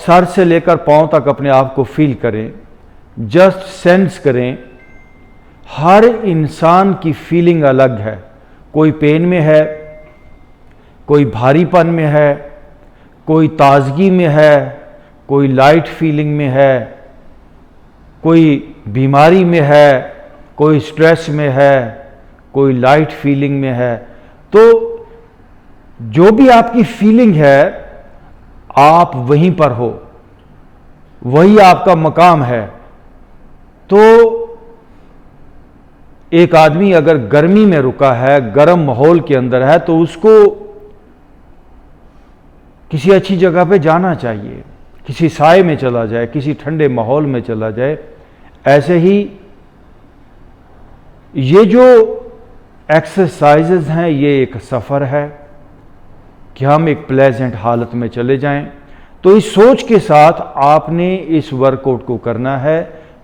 Sir से लेकर पांव तक अपने आप को फील करें, जस्ट सेंस करें। हर इंसान की फीलिंग अलग है। कोई पेन में है, कोई भारीपन में है, कोई ताजगी में है, कोई लाइट फीलिंग में है, कोई बीमारी में है, कोई स्ट्रेस में है, कोई लाइट फीलिंग में है। तो जो भी आपकी फीलिंग है, आप वहीं पर हो, वही आपका मकाम है। तो एक आदमी अगर गर्मी में रुका है, गर्म माहौल के अंदर है, तो उसको किसी अच्छी जगह पे जाना चाहिए, किसी साए में चला जाए, किसी ठंडे माहौल में चला जाए। ऐसे ही ये जो एक्सरसाइजेज हैं, ये एक सफ़र है कि हम एक प्लेजेंट हालत में चले जाएं। तो इस सोच के साथ आपने इस वर्कआउट को करना है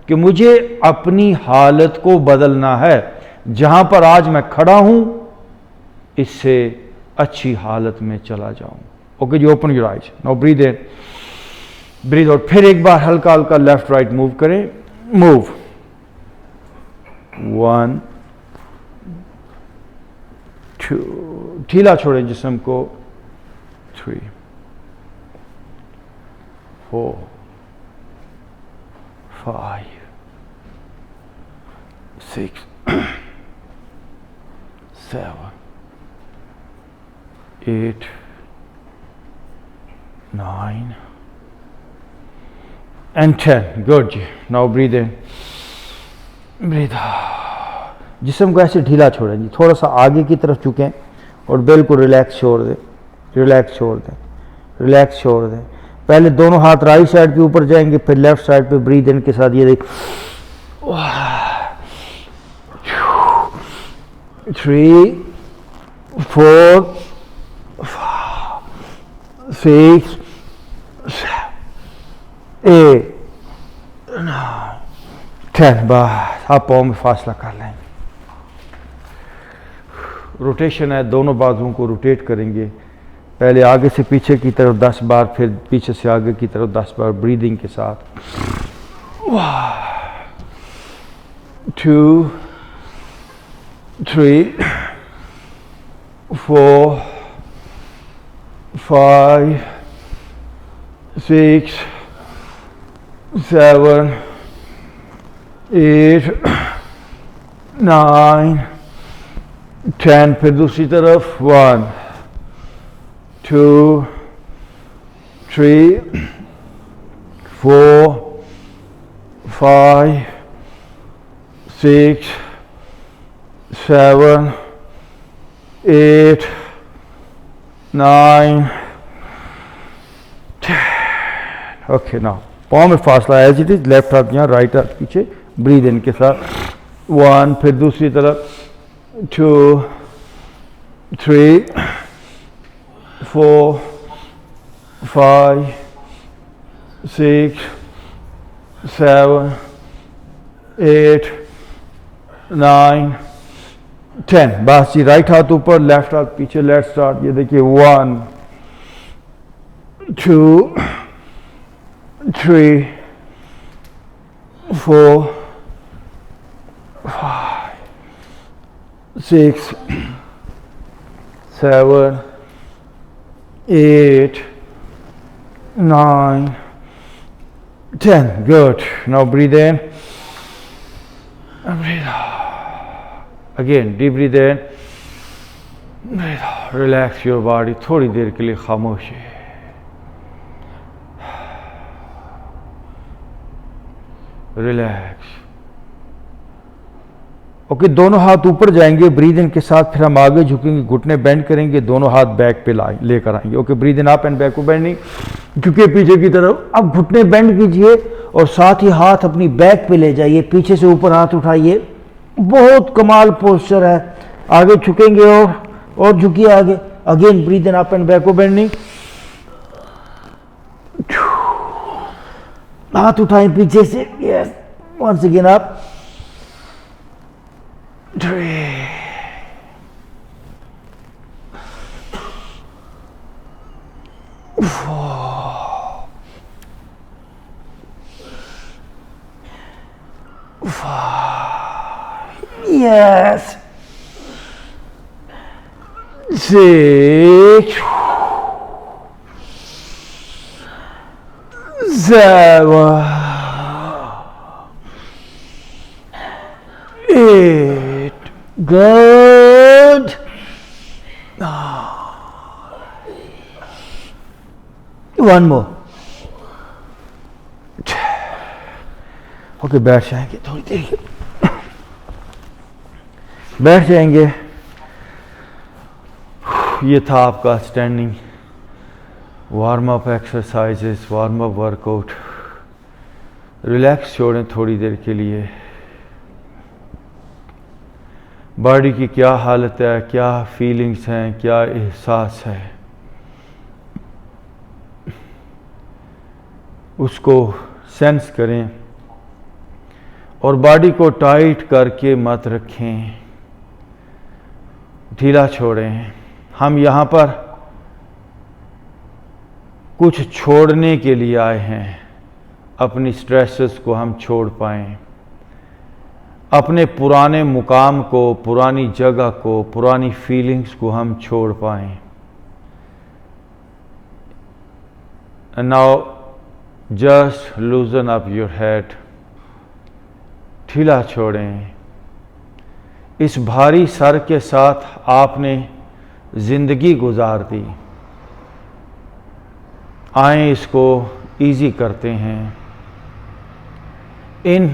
कि मुझे अपनी हालत को बदलना है। जहां पर आज मैं खड़ा हूं, इससे अच्छी हालत में चला जाऊं। ओके जी, open your eyes, now breathe in, breathe out. फिर एक बार हल्का हल्का लेफ्ट राइट मूव करें। मूव, 1 2, ढीला छोड़ें जिस्म को, 3 4 5 6 7 8 9 and 10. गुड जी, now breathe in, breathe out. जिस्म को ऐसे ढीला छोड़ें जी, थोड़ा सा आगे की तरफ झुकें और बिल्कुल रिलैक्स छोड़ दें, रिलैक्स छोड़ दें, रिलैक्स छोड़ दें। पहले दोनों हाथ राइट साइड के ऊपर जाएंगे, फिर लेफ्ट साइड पे ब्रीथ इन के साथ ये देख, 3 4 6 8 9 10। बस आप पाँव में फासला कर लें। रोटेशन है, दोनों बाजुओं को रोटेट करेंगे। पहले आगे से पीछे की तरफ 10 बार, फिर पीछे से आगे की तरफ 10 बार ब्रीदिंग के साथ। 2 3 4 5 6 7 8 9 10। फिर दूसरी तरफ, 1 2 3 4 5 6 7 8 9 10। ओके, नाउ पाँव में फासला एज इट इज, लेफ्ट हाथ यहाँ, राइट हाथ पीछे, ब्रीद इन के साथ, 1। फिर दूसरी तरफ, 2 3 4 5 6 7 8 9 10। बस जी, राइट हाथ ऊपर, लेफ्ट हाथ पीछे, लेट्स स्टार्ट। ये देखिए, 1 2 3 4 5 6 7 8 9 10. Good. Now breathe in and breathe out. Again, deep breathe in, breathe out. Relax your body. थोड़ी देर के लिए खामोशी। रिलैक्स। ओके, दोनों हाथ ऊपर जाएंगे ब्रीद इन के साथ, फिर हम आगे झुकेंगे, घुटने बेंड करेंगे, दोनों हाथ बैक पे लेकर आएंगे। Okay, breathe in up and back bending, झुके पीछे की तरफ। अब घुटने बेंड कीजिए और साथ ही हाथ अपनी बैक पे ले जाइए, पीछे से ऊपर हाथ उठाइए। बहुत कमाल पोस्चर है। आगे झुकेंगे और झुकिए आगे। Again breathe in up and back bending, हाथ उठाएं पीछे से। Yes, once again up, 3 4 Yes. 6, 7, 8. Good. One more. Okay, बैठ जाएंगे थोड़ी देर, बैठ जाएंगे। ये था आपका standing warm up exercises, warm up workout. Relax छोड़ें थोड़ी देर के लिए। बॉडी की क्या हालत है, क्या फीलिंग्स हैं, क्या एहसास है, उसको सेंस करें और बॉडी को टाइट करके मत रखें, ढीला छोड़ें। हम यहाँ पर कुछ छोड़ने के लिए आए हैं, अपनी स्ट्रेसेस को हम छोड़ पाएं, अपने पुराने मुकाम को, पुरानी जगह को, पुरानी फीलिंग्स को हम छोड़ पाएं। And now just लूजन up your head, ढीला छोड़ें। इस भारी सर के साथ आपने जिंदगी गुजार दी, आए इसको इजी करते हैं। इन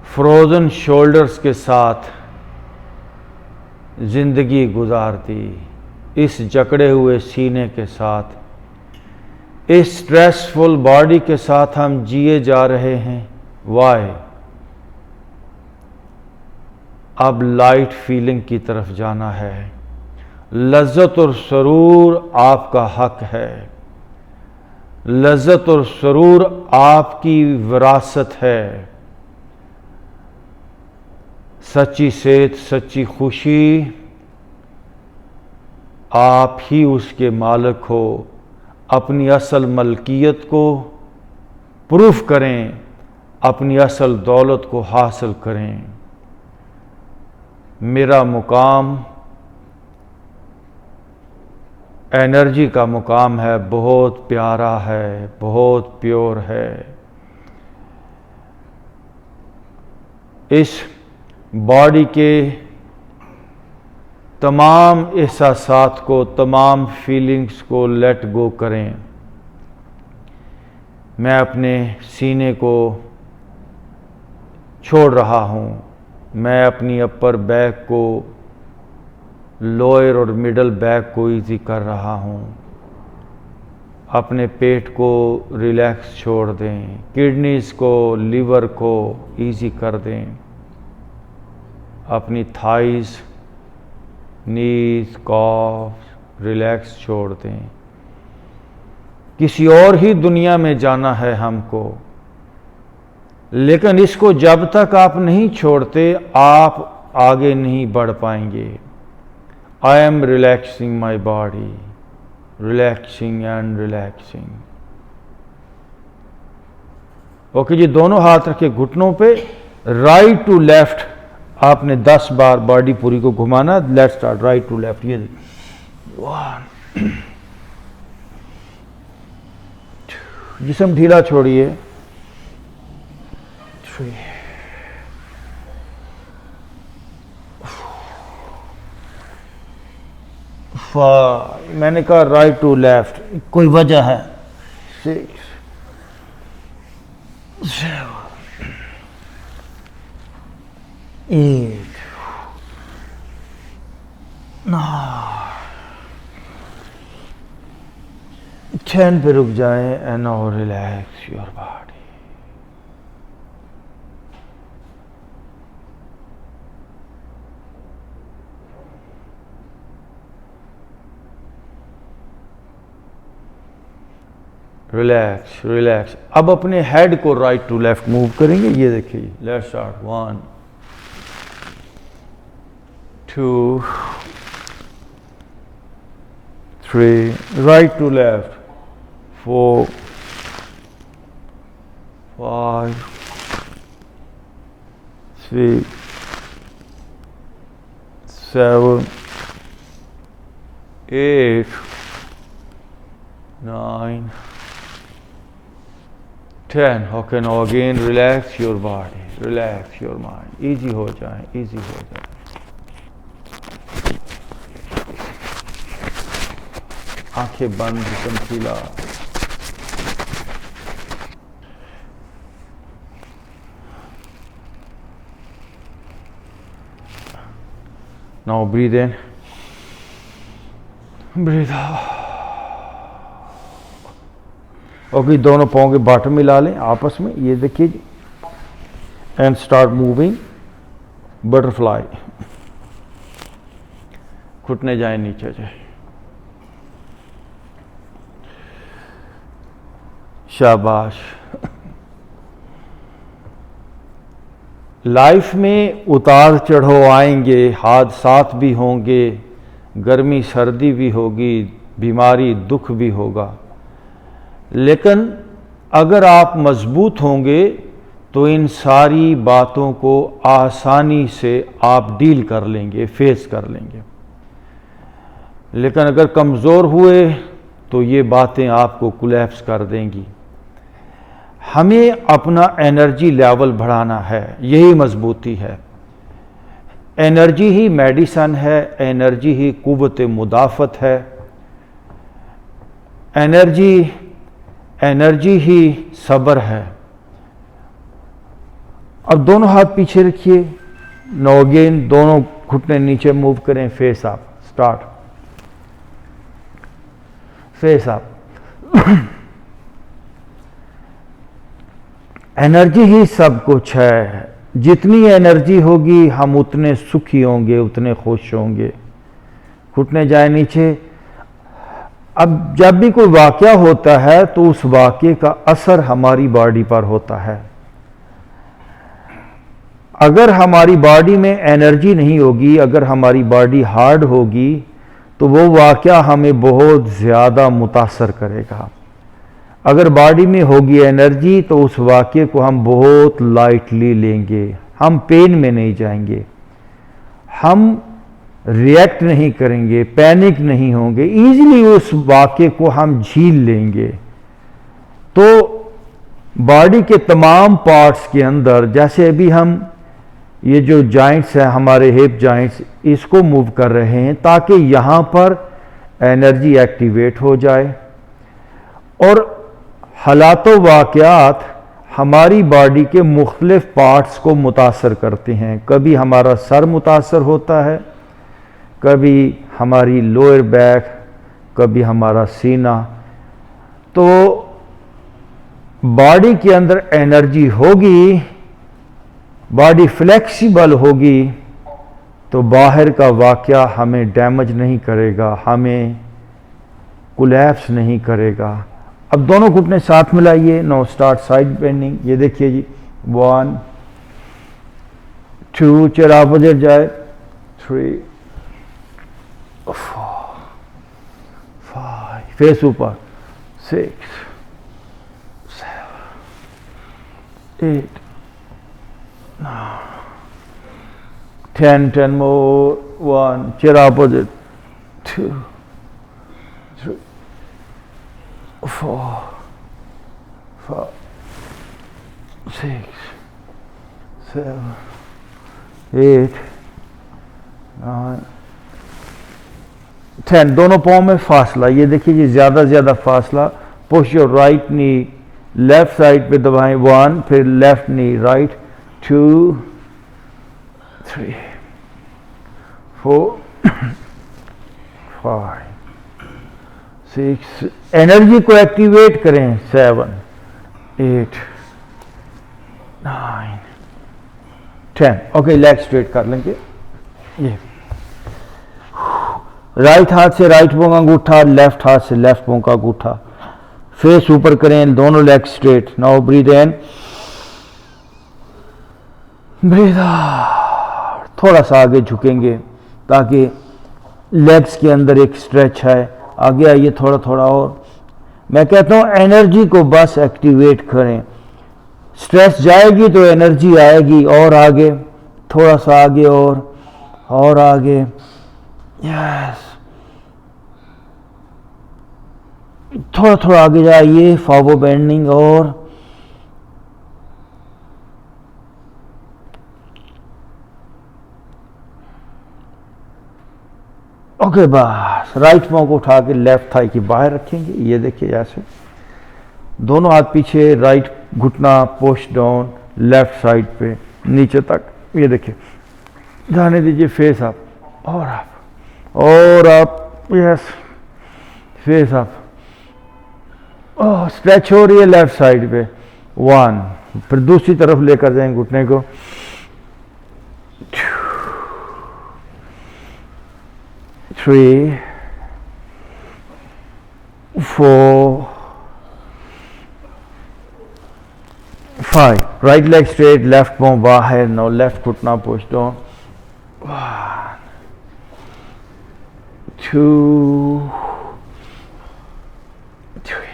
फ्रोजन शोल्डर्स के साथ जिंदगी गुजार दी, इस जकड़े हुए सीने के साथ, इस स्ट्रेसफुल बॉडी के साथ हम जिए जा रहे हैं। वाई? अब लाइट फीलिंग की तरफ जाना है। लज्जत और सरूर आपका हक है, लज्जत और सरूर आपकी विरासत है। सच्ची सेहत, सच्ची खुशी, आप ही उसके मालिक हो। अपनी असल मलकियत को प्रूफ करें, अपनी असल दौलत को हासिल करें। मेरा मुकाम एनर्जी का मुकाम है, बहुत प्यारा है, बहुत प्योर है। इस बॉडी के तमाम एहसासात को, तमाम फीलिंग्स को लेट गो करें। मैं अपने सीने को छोड़ रहा हूँ, मैं अपनी अपर बैक को, लोअर और मिडल बैक को इजी कर रहा हूँ। अपने पेट को रिलैक्स छोड़ दें, किडनीज को, लीवर को इजी कर दें। अपनी थाइज, नीज, कॉफ रिलैक्स छोड़ दें। किसी और ही दुनिया में जाना है हमको, लेकिन इसको जब तक आप नहीं छोड़ते, आप आगे नहीं बढ़ पाएंगे। I am relaxing my body, relaxing and relaxing. Okay जी, दोनों हाथ रखे घुटनों पे, राइट टू लेफ्ट आपने 10 बार बॉडी पूरी को घुमाना। Let's start, right to left. ये 1, जिस्म ढीला छोड़िए। 3, 5, मैंने कहा राइट टू लेफ्ट, कोई वजह है। 6, 7, 8, 9, 10 पे रुक जाएं। And now relax your body. Relax, relax. अब अपने हेड को राइट टू लेफ्ट मूव करेंगे। ये देखिए, let's start. 1, 2, 3, right to left, 4, 5, 6, 7, 8, 9, 10. Okay, now again relax your body, relax your mind. Easy हो जाए, easy हो जाए. आंखें बंद, चमकीला. Now breathe in, breathe out. Okay, दोनों पाँव के बॉटम मिला लें आपस में, ये देखिए जी. And start moving butterfly. घुटने जाए नीचे जाए. शाबाश. लाइफ में उतार चढ़ाव आएंगे, हादसात भी होंगे, गर्मी सर्दी भी होगी, बीमारी दुख भी होगा, लेकिन अगर आप मजबूत होंगे तो इन सारी बातों को आसानी से आप डील कर लेंगे, फेस कर लेंगे. लेकिन अगर कमज़ोर हुए तो ये बातें आपको कोलैप्स कर देंगी. हमें अपना एनर्जी लेवल बढ़ाना है, यही मजबूती है. एनर्जी ही मेडिसन है, एनर्जी ही कुव्वत मुदाफ़त है, एनर्जी ही सब्र है. अब दोनों हाथ पीछे रखिए. नो अगेन, दोनों घुटने नीचे मूव करें. Face up. Start. Face up. Energy ही सब कुछ है. जितनी एनर्जी होगी हम उतने सुखी होंगे, उतने खुश होंगे. घुटने जाए नीचे. अब जब भी कोई वाक़या होता है तो उस वाक़ये का असर हमारी बॉडी पर होता है. अगर हमारी बॉडी में एनर्जी नहीं होगी, अगर हमारी बॉडी हार्ड होगी, तो वो वाक़या हमें बहुत ज़्यादा मुतासर करेगा. अगर बॉडी में होगी एनर्जी तो उस वाक़ये को हम बहुत लाइटली लेंगे, हम पेन में नहीं जाएंगे, हम रिएक्ट नहीं करेंगे, पैनिक नहीं होंगे, ईजिली उस वाक़ये को हम झील लेंगे. तो बॉडी के तमाम पार्ट्स के अंदर, जैसे अभी हम ये जो जॉइंट्स हैं हमारे हिप जॉइंट्स, इसको मूव कर रहे हैं ताकि यहाँ पर एनर्जी एक्टिवेट हो जाए. और हालातों वाक़यात हमारी बॉडी के मुख्तलिफ पार्ट्स को मुतासर करते हैं. कभी हमारा सर मुतासर होता है, कभी हमारी लोअर बैक, कभी हमारा सीना. तो बॉडी के अंदर एनर्जी होगी, बॉडी फ्लेक्सिबल होगी, तो बाहर का वाक़या हमें डैमेज नहीं करेगा, हमें कोलैप्स नहीं करेगा. अब दोनों घुटने साथ मिलाइए. No start side bending. ये देखिए जी. 1, 2, चेयर अपोजिट जाए. 3, 4, 5, फेस ऊपर. 6, 7, 8, 9, 10. 10 more. 1, chair opposite. 2, 3, 4, 5, 6, 7, 8, 9, 10. दोनों पाँव में फासला. ये देखिए जी, ज़्यादा से ज़्यादा फासला. Push your right knee left side पे दबाएं. 1, फिर लेफ्ट नी राइट. 2, 3, 4, 5, 6. एनर्जी को एक्टिवेट करें. 7, 8, 9, 10. ओके, लेग स्ट्रेट कर लेंगे. ये राइट हाथ से राइट पांव का अंगूठा, लेफ्ट हाथ से लेफ्ट पांव का अंगूठा. फेस ऊपर करें, दोनों leg straight. Now breathe in, breathe out. थोड़ा सा आगे झुकेंगे ताकि लेग्स के अंदर एक स्ट्रेच है. आगे आइए थोड़ा थोड़ा और. मैं कहता हूं एनर्जी को बस एक्टिवेट करें. स्ट्रेस जाएगी तो एनर्जी आएगी. और आगे थोड़ा सा आगे और आगे, यस, थोड़ा थोड़ा आगे जाइए, फॉरवर्ड बेंडिंग, और ओके बस। राइट पांव को उठा के लेफ्ट थाई की बाहर रखेंगे, ये देखिए ऐसे, दोनों हाथ पीछे, राइट घुटना पुश डाउन लेफ्ट साइड पे नीचे तक, ये देखिए, जाने दीजिए, फेस अप और आप, यस, फेस अप, स्ट्रेच हो रही है लेफ्ट साइड पे, 1, फिर दूसरी तरफ लेकर जाएंगे घुटने को, 3, 4, 5, राइट लेग स्ट्रेट, लेफ्ट पांव बाहर, नो लेफ्ट घुटना पुश डाउन, 1, 2, 3,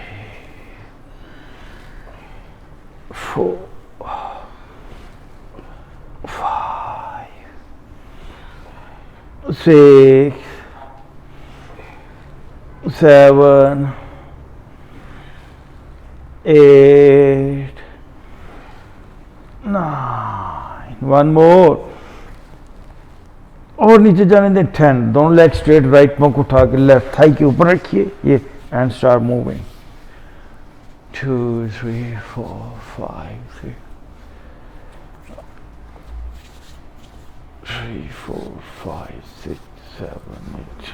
4, 5, 6, 7, 8, 9, 1 मोर, और नीचे जाने दें, 10, दोनों लेग स्ट्रेट, राइट पांव को उठा के लेफ्ट थाई के ऊपर रखिए, ये, एंड स्टार्ट मूविंग, 2, 3, 4, 5, 6, 3, 4, 5, 6, 7, 8,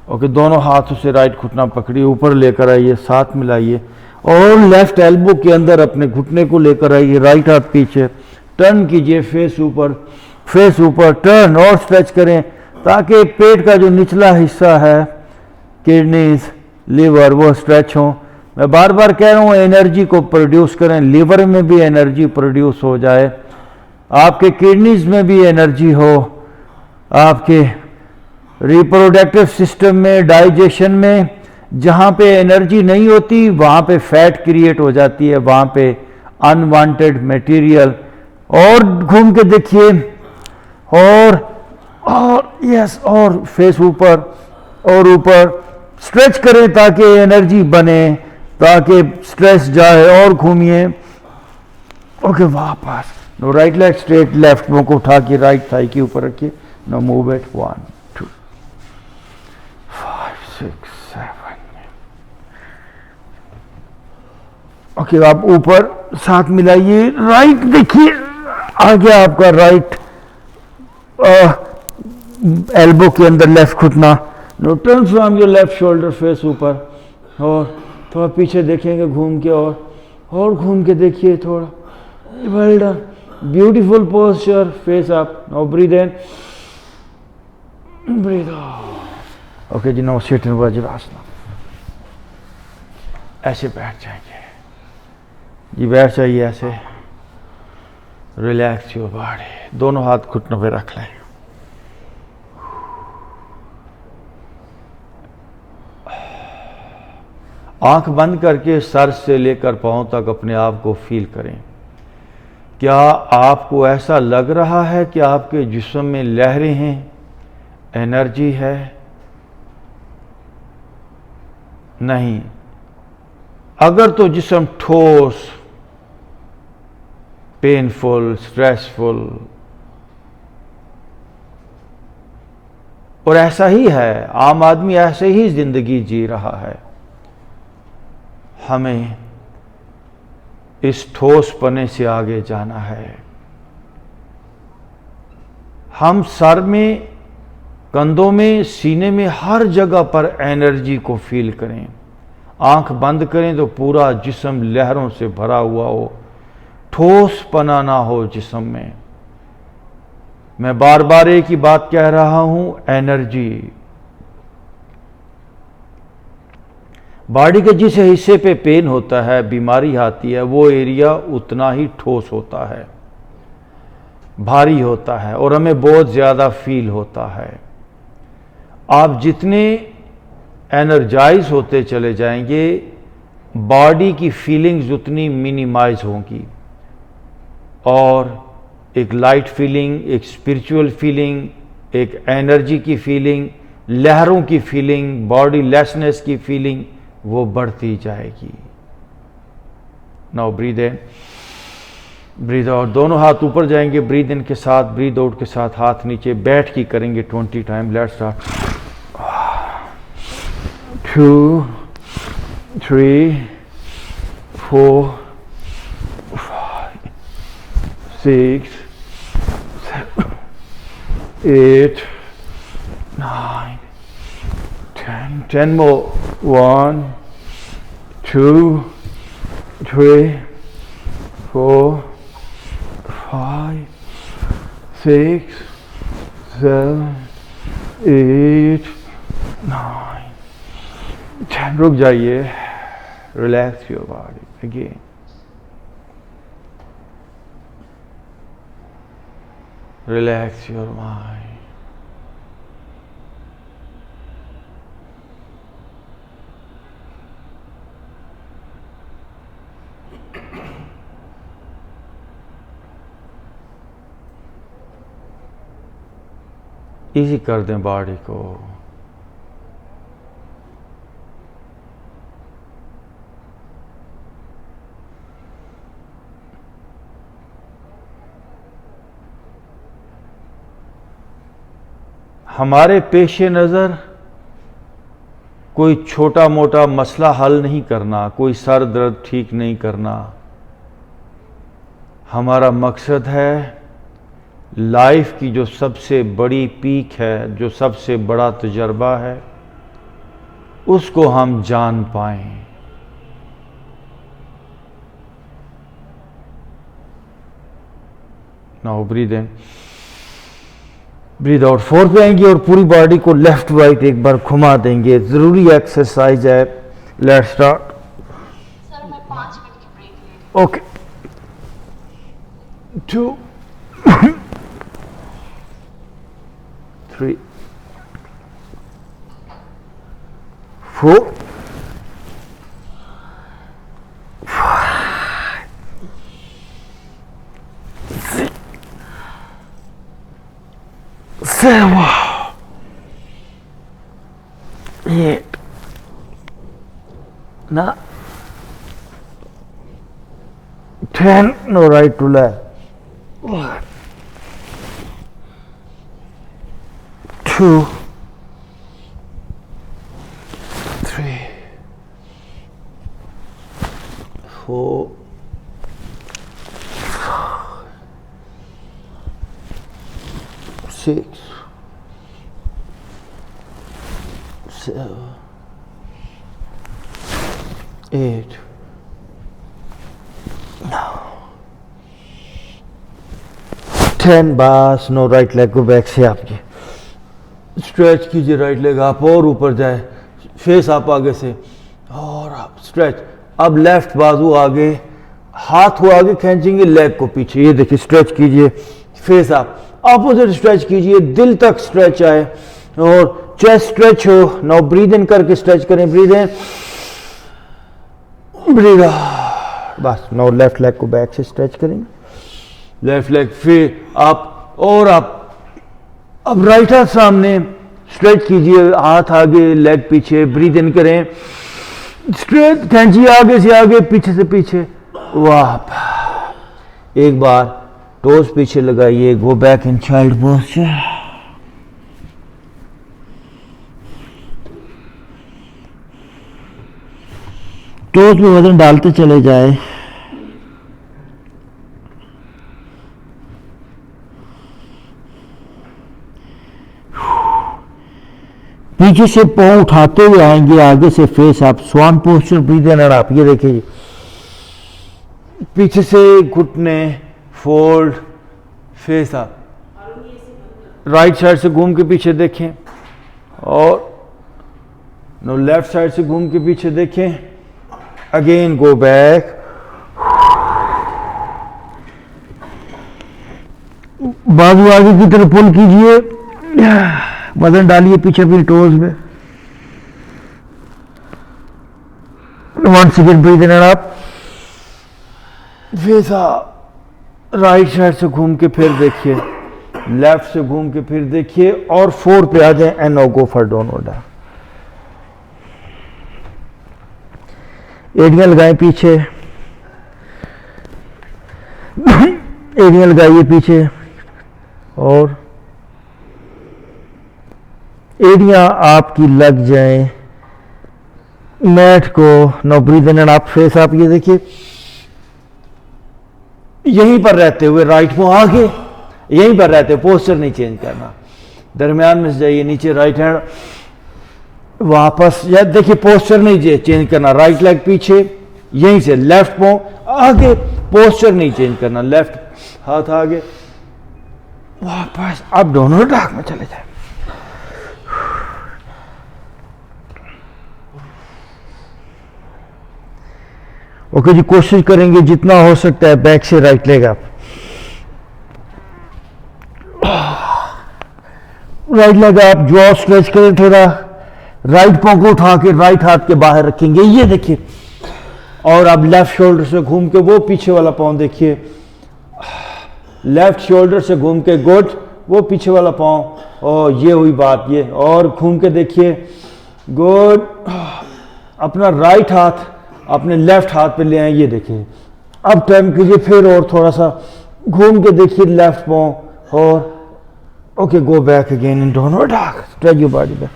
ओके, दोनों हाथों से राइट घुटना पकड़िए, ऊपर लेकर आइए, साथ मिलाइए, और लेफ्ट एल्बो के अंदर अपने घुटने को लेकर आइए, राइट हाथ पीछे, टर्न कीजिए, फेस ऊपर, टर्न, और स्ट्रेच करें ताकि पेट का जो निचला हिस्सा है, किडनीज, लीवर, वो स्ट्रेच हो। मैं बार बार कह रहा हूँ, एनर्जी को प्रोड्यूस करें, लीवर में भी एनर्जी प्रोड्यूस हो जाए, आपके किडनीज में भी एनर्जी हो, आपके रिप्रोडक्टिव सिस्टम में, डाइजेशन में, जहाँ पे एनर्जी नहीं होती वहाँ पे फैट क्रिएट हो जाती है, वहाँ पे अनवांटेड मटेरियल, और घूम के देखिए, और यस, और फेस ऊपर स्ट्रेच करें ताकि एनर्जी बने, ताकि स्ट्रेस जाए, और घूमिए, ओके, वापस, no, right leg straight, left पांव को उठा के राइट थाई के ऊपर रखिए, नो, मूव इट, 1, 2, 5, 6, 7, ओके, आप ऊपर साथ मिलाइए, राइट देखिए, आ गया आपका राइट एल्बो के अंदर लेफ्ट घुटना, no, turn from your left shoulder, face ऊपर, और थोड़ा पीछे देखेंगे घूम के, और घूम के देखिए थोड़ा, well done, beautiful posture, face up, now breathe in, breathe out, okay जी, नाउ सिट इन वज्रासन, ऐसे बैठ जाएंगे जी, बैठ जाइए ऐसे, रिलैक्स योर बॉडी, दोनों हाथ घुटनों पे रख लें, आंख बंद करके सर से लेकर पांव तक अपने आप को फील करें। क्या आपको ऐसा लग रहा है कि आपके जिस्म में लहरें हैं, एनर्जी है? नहीं। अगर तो जिस्म ठोस, पेनफुल, स्ट्रेसफुल, और ऐसा ही है, आम आदमी ऐसे ही जिंदगी जी रहा है। हमें इस ठोसपने से आगे जाना है। हम सर में, कंधों में, सीने में, हर जगह पर एनर्जी को फील करें। आंख बंद करें तो पूरा जिस्म लहरों से भरा हुआ हो, ठोसपना ना हो जिस्म में। मैं बार बार एक ही बात कह रहा हूं, एनर्जी। बॉडी के जिस हिस्से पे पेन होता है, बीमारी आती है, वो एरिया उतना ही ठोस होता है, भारी होता है, और हमें बहुत ज्यादा फील होता है। आप जितने एनर्जाइज होते चले जाएंगे, बॉडी की फीलिंग्स उतनी मिनिमाइज होंगी, और एक लाइट फीलिंग, एक स्पिरिचुअल फीलिंग, एक एनर्जी की फीलिंग, लहरों की फीलिंग, बॉडी लेसनेस की फीलिंग, वो बढ़ती जाएगी। Now breathe in, breathe out, दोनों हाथ ऊपर जाएंगे ब्रीद इन के साथ, ब्रीद आउट के साथ हाथ नीचे, बैठ के करेंगे 20 टाइम। Let's start. 2 3 4 5 6 7 8 9 10 10 more। 1 2 3 4 5 6 7 8 9 10। रुक जाइए, relax your body again. Relax your mind. Easy कर दें बॉडी को। हमारे पेशे नज़र कोई छोटा मोटा मसला हल नहीं करना, कोई सर दर्द ठीक नहीं करना। हमारा मकसद है लाइफ की जो सबसे बड़ी पीक है, जो सबसे बड़ा तजर्बा है, उसको हम जान पाएं। Now breathe in, breathe out. 4 पे आएंगे और पूरी बॉडी को लेफ्ट राइट एक बार घुमा देंगे। जरूरी एक्सरसाइज है। Let's start. सर मैं 5 मिनट की ब्रेक ले। Okay. 2 3 4 7 8 9 10। No, right to left. 2 3 4 6 7 8 9 10। बस। नो, राइट लेग को बैक से आपके स्ट्रेच कीजिए। राइट लेग आप और ऊपर जाए, फेस आप आगे से और आप स्ट्रेच। अब लेफ्ट बाजू आगे, हाथ को आगे खींचेंगे, लेग को पीछे। ये देखिए, स्ट्रेच कीजिए। फेस आप ऑपोजिट स्ट्रेच कीजिए, दिल तक स्ट्रेच आए और चेस्ट स्ट्रेच हो। नाउ ब्रीद इन करके स्ट्रेच करें। Breathe in, breathe out. बस। नाउ लेफ्ट लेग को बैक से स्ट्रेच करेंगे। लेफ्ट लेग, फिर आप और आप अब राइट हाथ सामने स्ट्रेच कीजिए, हाथ आगे, लेग पीछे। ब्रीद इन करें, स्ट्रेच खींचिए आगे से आगे, पीछे से पीछे। वाह। एक बार टोज पीछे लगाइए। Go back in child posture. Toes में वजन डालते चले जाए। पीछे से पांव उठाते हुए आएंगे, आगे से फेस आप स्वान पोस्चर। ब्रीद इन और आप ये देखिए, पीछे से घुटने फोल्ड, फेस आप राइट साइड से घूम के पीछे देखें और नो लेफ्ट साइड से घूम के पीछे देखें। Again go back. बाजू आगे की तरफ पुल कीजिए, वजन डालिए पीछे अपनी टोज में। Once again breathe in and up, face up, right side से घूम के फिर देखिए, लेफ्ट से घूम के फिर देखिए, और 4 पे आ जाए and now go for downward dog. एड़ियां लगाएं पीछे, एड़ियां लगाइए पीछे, और एड़ियां आपकी लग जाएं मैट को। No breathe in and up, face up. ये देखिए यहीं पर रहते हुए राइट को आगे, यहीं पर रहते हुए पोस्चर नहीं चेंज करना। दरमियान में से जाइए नीचे, राइट हैंड वापस, या देखिए पोस्चर नहीं चेंज करना। राइट लेग पीछे, यहीं से लेफ्ट पांव आगे, पोस्चर नहीं चेंज करना। लेफ्ट हाथ आगे, वापस अब दोनों डॉग में चले जाए। ओके जी, कोशिश करेंगे जितना हो सकता है बैक से right leg up. Right leg up, jaw stretch करें थोड़ा, राइट पांव को उठा के राइट हाथ के बाहर रखेंगे, ये देखिए। और अब लेफ्ट शोल्डर से घूम के वो पीछे वाला पांव देखिए, लेफ्ट शोल्डर से घूम के गुड, वो पीछे वाला पांव, और ये हुई बात ये, और घूम के देखिए, गुड। अपना राइट हाथ अपने लेफ्ट हाथ पे ले आए, ये देखिए। अब टर्न कीजिए फिर, और थोड़ा सा घूम के देखिए लेफ्ट पांव, और okay go back again in downward dog. Stretch your body back,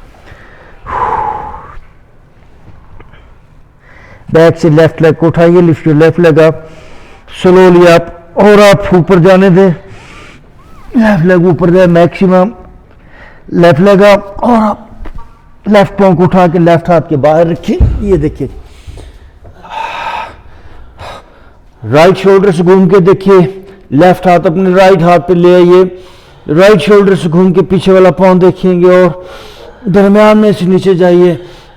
back से लेफ्ट लेग को उठाइए, lift your left leg up, slowly up, और आप ऊपर जाने दें, लेफ्ट लेग ऊपर जाए मैक्सिमम, लेफ्ट लेग अप, और आप लेफ्ट पांव को उठा के लेफ्ट हाथ के बाहर रखिए, ये देखिए। राइट शोल्डर से घूम के देखिए, लेफ्ट हाथ अपने राइट हाथ पे ले आइए, राइट शोल्डर से घूम के पीछे वाला पांव देखेंगे, और दरमियान में से नीचे जाइए,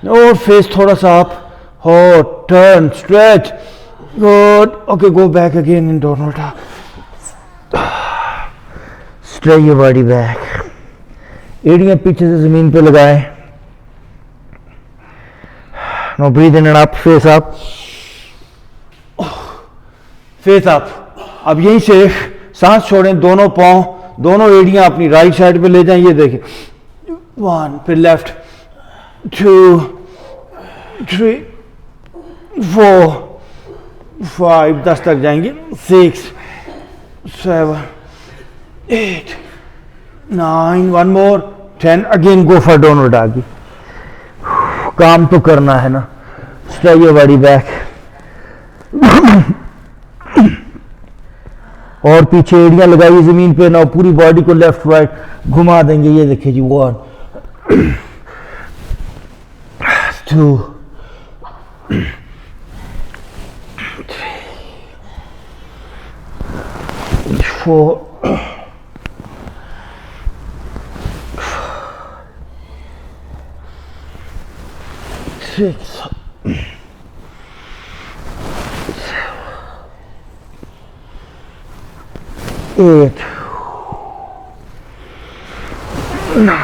और फेस थोड़ा सा अप, हो turn stretch, good. Okay go back again in downward dog. Stretch your body back, एड़ियां पीछे से जमीन पे लगाएं। No breathe in and up, face up, face up. अब यहीं से सांस छोड़ें, दोनों पांव, दोनों एड़ियां अपनी राइट साइड पे ले जाएं, ये देखें। 1, फिर लेफ्ट, 2, 3, 4, 5, 10 तक जाएंगे, 6, 7, 8, 9, 1 मोर, 10। Again go for downward dog. काम तो करना है ना। स्ट्रेच योर बॉडी बैक, और पीछे एड़ियां लगाइए जमीन पे ना, पूरी बॉडी को लेफ्ट राइट घुमा देंगे, ये देखिए जी। 1, 2, 3, 4, 6, 8, 9,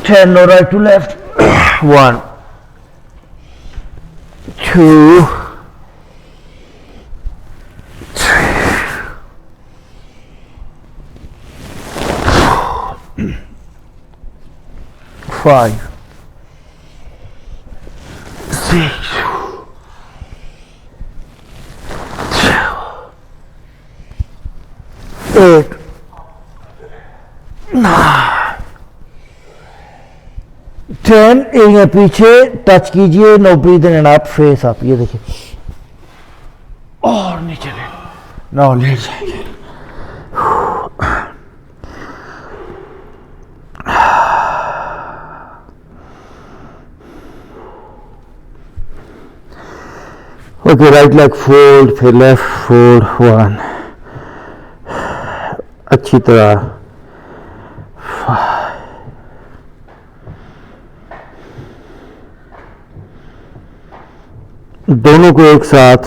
10. No right to left. 1, 2, 5, 6, 8, 9, 10. Area पीछे टच कीजिए, no breathe in and up, face up, ये देखिए। और नीचे ले, नो लेट जाएंगे। ओके, राइट लेग फोल्ड, फिर लेफ्ट फोल्ड। 1, अच्छी तरह। 5, दोनों को एक साथ।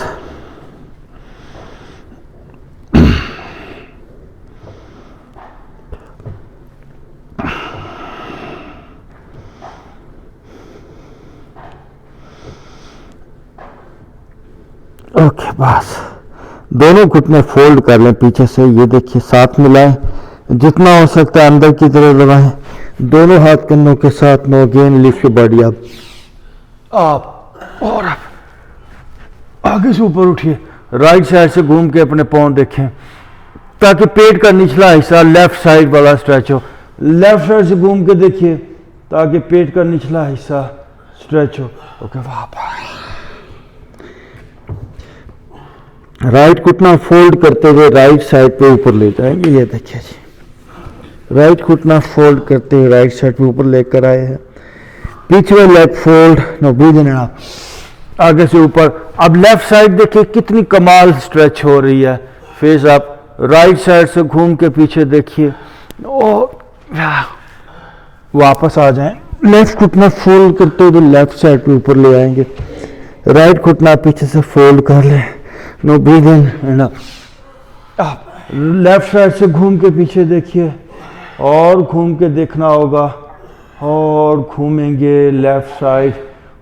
1, ओके, बस दोनों घुटने फोल्ड कर लें पीछे से, ये देखिए साथ मिलाएं, जितना हो सकता है अंदर की तरफ दबाएं, दोनों हाथ कन्नों के साथ। No again lift your body आप और आप आगे से ऊपर उठिए, राइट साइड से घूम के अपने पाँव देखें ताकि पेट का निचला हिस्सा लेफ्ट साइड वाला स्ट्रेच हो। लेफ्ट साइड से घूम के देखिए ताकि पेट का निचला हिस्सा स्ट्रेच हो। ओके, वापस राइट घुटना फोल्ड करते हुए राइट साइड पे ऊपर ले जाएंगे। ये देखिए जी, राइट घुटना फोल्ड करते हुए राइट साइड पे ऊपर लेकर आए हैं, पीछे में leg fold. No breathe in and out, आगे से ऊपर। अब लेफ्ट साइड देखिए कितनी कमाल स्ट्रेच हो रही है। फेस आप राइट साइड से घूम के पीछे देखिए और वापस आ जाएं। लेफ्ट घुटना फोल्ड करते हुए लेफ्ट साइड पे ऊपर ले आएंगे, राइट घुटना पीछे से फोल्ड कर लें। No breathe in and out, left side से घूम के पीछे देखिए और घूम के देखना होगा और घूमेंगे लेफ्ट साइड।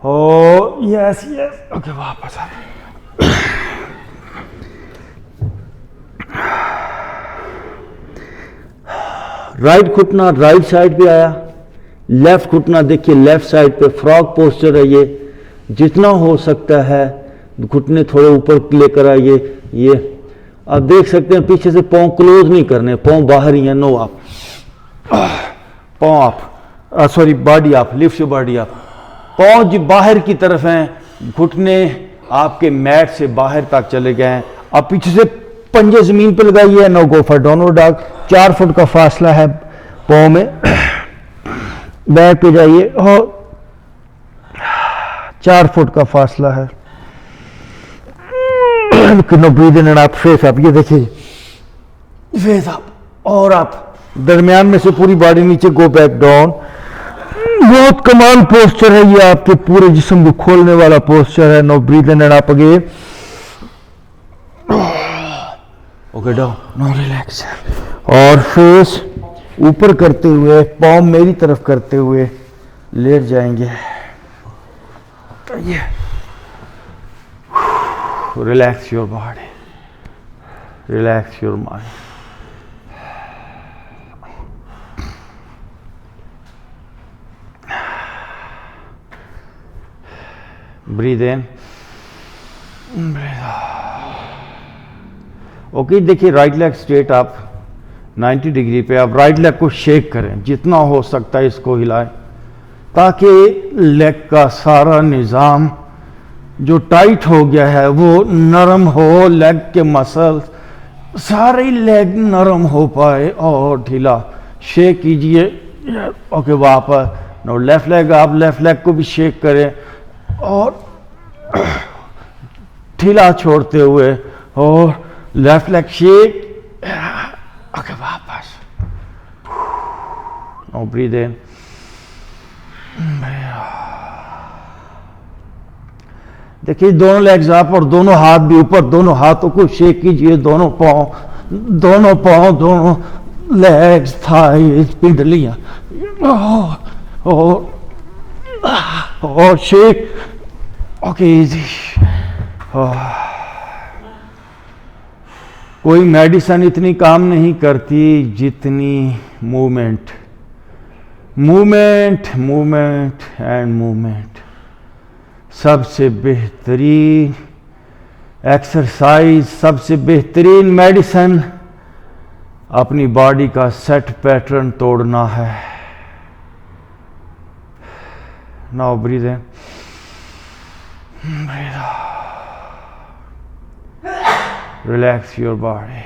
और यस यस, ओके, वापस आ राइट घुटना राइट साइड पे आया, लेफ्ट घुटना देखिए लेफ्ट साइड पे, फ्रॉग पोस्चर है ये। जितना हो सकता है घुटने थोड़े ऊपर लेकर आइए। ये आप देख सकते हैं पीछे से पाँव क्लोज नहीं करने, पाँव बाहर ही है। नो आप पाँव आप सॉरी बॉडी आप लिफ्ट योर बॉडी आप, पाँव जी बाहर की तरफ हैं, घुटने आपके मैट से बाहर तक चले गए हैं। अब पीछे से पंजे जमीन पे लगाइए। No go for downward dog, 4 foot का फासला है पाँव में, बैक पे जाइए और 4 फुट का फासला है। No breathe in and out, face up, ये देखिए फेस अप और आप दरमियान में से पूरी बॉडी नीचे, गो बैक डाउन। बहुत कमाल पोस्चर है ये, आपके पूरे जिस्म को खोलने वाला पोस्चर है। No breathe in and up again, okay down, no relax. और फेस ऊपर करते हुए, पाँव मेरी तरफ करते हुए लेट जाएंगे। ये relax your body, relax your mind. Breathe in, breathe out. Okay, देखिए राइट लेग स्ट्रेट आप 90 डिग्री पे, आप राइट लेग को शेक करें, जितना हो सकता है इसको हिलाएं ताकि लेग का सारा निज़ाम जो टाइट हो गया है वो नरम हो, लेग के मसल्स सारे लेग नरम हो पाए और ढीला। शेक कीजिए। ओके, वापस। नो लेफ्ट लेग, आप लेफ्ट लेग को भी शेक करें और ढीला छोड़ते हुए और लेफ्ट लेग शेक। ओके, वापस। नो ब्रीथ इन, देखिए दोनों लेग्स आप और दोनों हाथ भी ऊपर, दोनों हाथों को शेक कीजिए, दोनों पाँव, दोनों लेग्स, थाइज, पिंडलियां और शेक। Okay, easy. कोई मेडिसिन इतनी काम नहीं करती जितनी movement, movement, movement and movement. सबसे बेहतरीन एक्सरसाइज, सबसे बेहतरीन मेडिसिन अपनी बॉडी का सेट पैटर्न तोड़ना है। Now breathe in, breathe out, relax your body.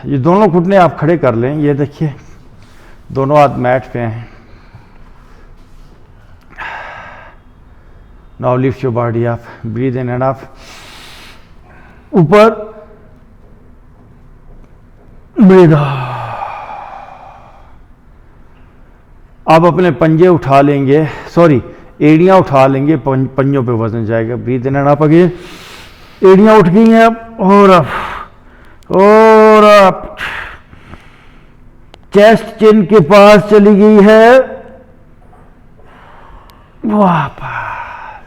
ये दोनों घुटने आप खड़े कर लें। ये देखिए दोनों हाथ मैट पे हैं। Now lift your body up, breathe in and up, ऊपर, ब्रीथ आउट। अब अपने पंजे उठा लेंगे, सॉरी एड़ियां उठा लेंगे, पंजों पे वजन जाएगा। Breathe in and up again, एड़ियां उठ गई हैं अब, और अप, चेस्ट चिन के पास चली गई है। वापस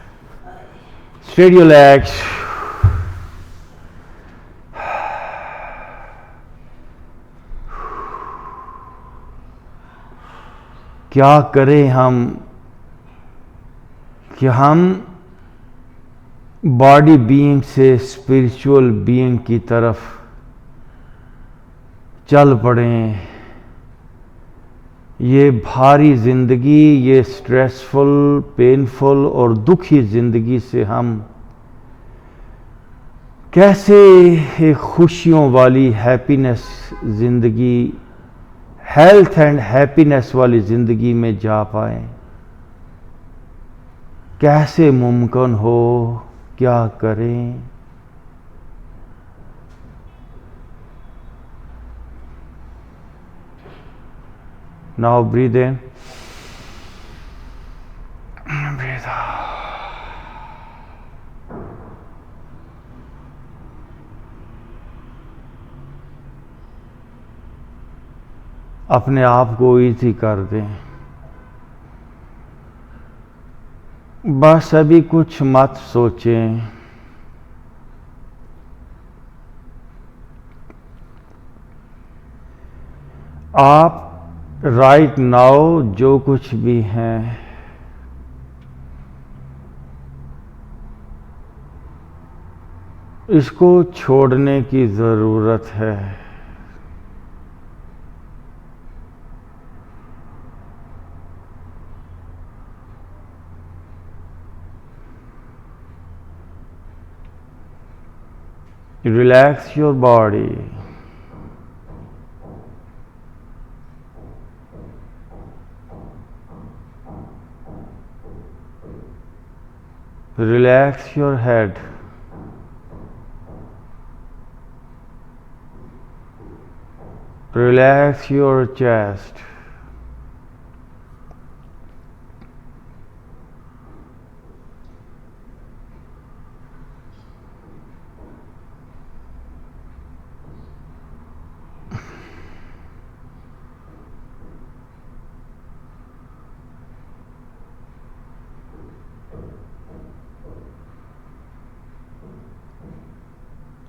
स्ट्रेट योर लेग्स। क्या करें हम कि हम बॉडी बीइंग से स्पिरिचुअल बीइंग की तरफ चल पड़ें। ये भारी जिंदगी, ये स्ट्रेसफुल, पेनफुल और दुखी जिंदगी से हम कैसे एक खुशियों वाली हैप्पीनेस जिंदगी, हेल्थ एंड हैप्पीनेस वाली जिंदगी में जा पाए, कैसे मुमकिन हो, क्या करें। Now breathe in, breathe out. अपने आप को इजी कर दें। बस अभी कुछ मत सोचें। आप राइट नाउ जो कुछ भी हैं, इसको छोड़ने की जरूरत है। Relax your body. Relax your head. Relax your chest.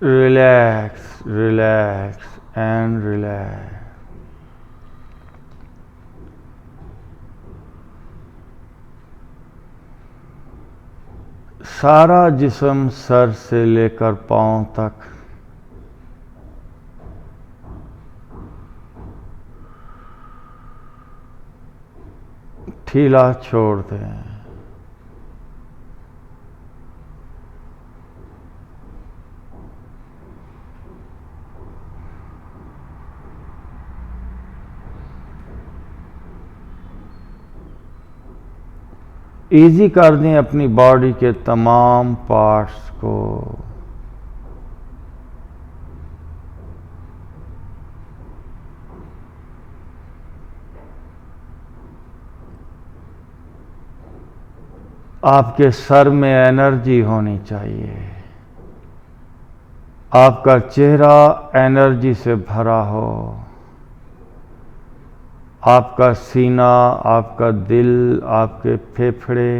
Relax, relax and relax. सारा जिस्म सर से लेकर पांव तक ढीला छोड़ दें। इजी कर दें अपनी बॉडी के तमाम पार्ट्स को। आपके सर में एनर्जी होनी चाहिए, आपका चेहरा एनर्जी से भरा हो, आपका सीना, आपका दिल, आपके फेफड़े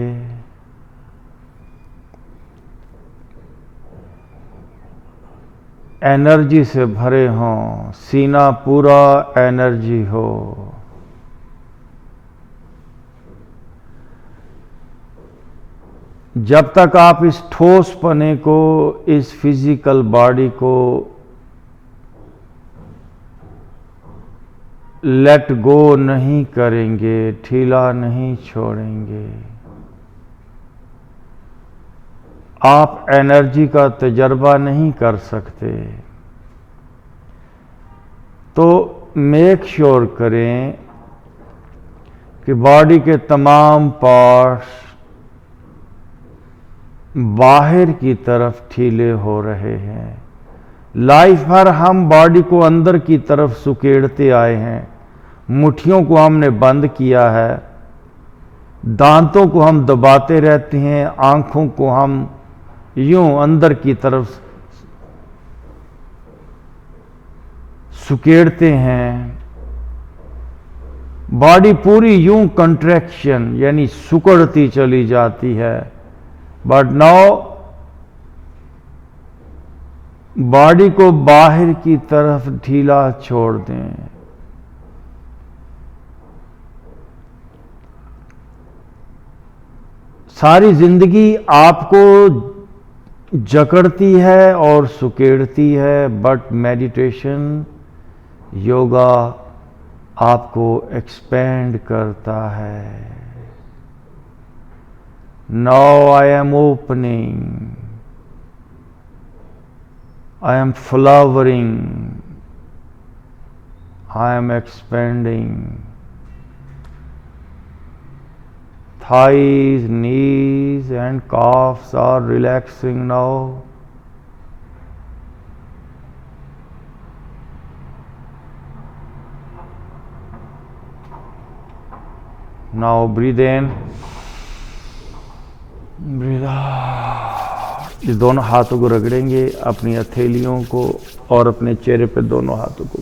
एनर्जी से भरे हों, सीना पूरा एनर्जी हो। जब तक आप इस ठोस पने को, इस फिजिकल बॉडी को लेट गो नहीं करेंगे, ढीला नहीं छोड़ेंगे, आप एनर्जी का तजर्बा नहीं कर सकते। तो मेक श्योर करें कि बॉडी के तमाम पार्ट्स बाहर की तरफ ढीले हो रहे हैं। लाइफ भर हम बॉडी को अंदर की तरफ सुकेड़ते आए हैं, मुट्ठियों को हमने बंद किया है, दांतों को हम दबाते रहते हैं, आंखों को हम यूं अंदर की तरफ सुकेड़ते हैं। बॉडी पूरी यूं कंट्रैक्शन यानी सुकड़ती चली जाती है, बट नाउ बॉडी को बाहर की तरफ ढीला छोड़ दें। सारी जिंदगी आपको जकड़ती है और सुकेड़ती है, बट मेडिटेशन, योगा आपको एक्सपेंड करता है। Now I am opening, I am flowering, I am expanding. Thighs, knees and calves are relaxing now. Now breathe in, breathe out. इस दोनों हाथों को रगड़ेंगे, अपनी हथेलियों को और अपने चेहरे पे दोनों हाथों को